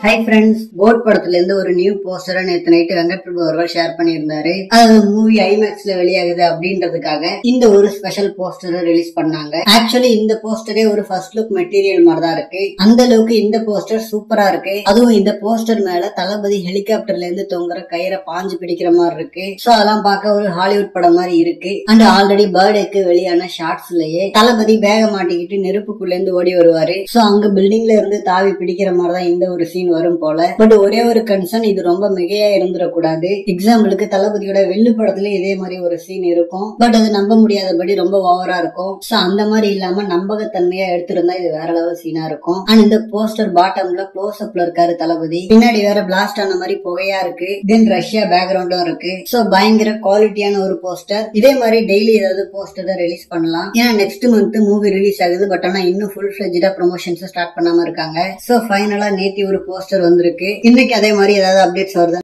Hi friends, code படத்துல இருந்து ஒரு நியூ போஸ்டரை நேத்து நைட்டு வெங்கட் பிரபு அவர்கள் ஷேர் பண்ணியிருந்தாரு. அது மூவி ஐமேக்ஸ்ல வெளியாகுது அப்படின்றதுக்காக இந்த ஒரு ஸ்பெஷல் போஸ்டரை ரிலீஸ் பண்ணாங்க. ஆக்சுவலி இந்த போஸ்டரே ஒரு ஃபர்ஸ்ட் லுக் மெட்டீரியல் மாதிரி தான் இருக்கு. அந்த அளவுக்கு இந்த போஸ்டர் சூப்பரா இருக்கு. அதுவும் இந்த போஸ்டர் மேல தளபதி ஹெலிகாப்டர்ல இருந்து தொங்குற கயிறை பாஞ்சு பிடிக்கிற மாதிரி இருக்கு. சோ அதெல்லாம் பார்க்க ஒரு ஹாலிவுட் படம் மாதிரி இருக்கு. அண்ட் ஆல்ரெடி பர்த்டேக்கு வெளியான ஷார்ட்ஸ்லயே தளபதி பேக மாட்டிக்கிட்டு நெருப்புக்குள்ள இருந்து ஓடி வருவாரு. சோ அங்க பில்டிங்ல இருந்து தாவி பிடிக்கிற மாதிரி தான் இந்த ஒரு சீன் வரும் போல. பட் ஒரே ஒரு கன்சர்ன், இது ரொம்ப மிகையா இருந்துடக்கூடாது. எக்ஸாம்பிளுக்கு தளபதியோட வெள்ளு படத்துல இதே மாதிரி ஒரு சீன் இருக்கும். பட் அது நம்ப முடியாதபடி ரொம்ப ஓவரா இருக்கும். சோ அந்த மாதிரி இல்லாம நம்பகத்தன்மையா எடுத்திருந்தா இது வேற லெவல் சீனா இருக்கும். அண்ட் இந்த போஸ்டர் பாட்டம்ல க்ளோஸ் அப்ல இருக்காரு தளபதி. பின்னாடி வேற பிளாஸ்ட் ஆன மாதிரி புகையா இருக்கு. தென் ரஷ்யா பேக்ரவுண்டும் இருக்கு. சோ பயங்கர குவாலிட்டியான ஒரு போஸ்டர். இதே மாதிரி டெய்லி ஏதாவது போஸ்டர் ரிலீஸ் பண்ணலாம். ஏன்னா நெக்ஸ்ட் மந்த் மூவி ரிலீஸ் ஆகுது. பட் ஆனா இன்னும் ஃபுல் ஃபிளெஜ்டா ப்ரொமோஷன்ஸ் ஸ்டார்ட் பண்ணாம இருக்காங்க. சோ ஃபைனலா நேத்தி ஒரு போஸ்டர் வந்திருக்கு. இன்னைக்கு அதே மாதிரி ஏதாவது அப்டேட்ஸ் வருது.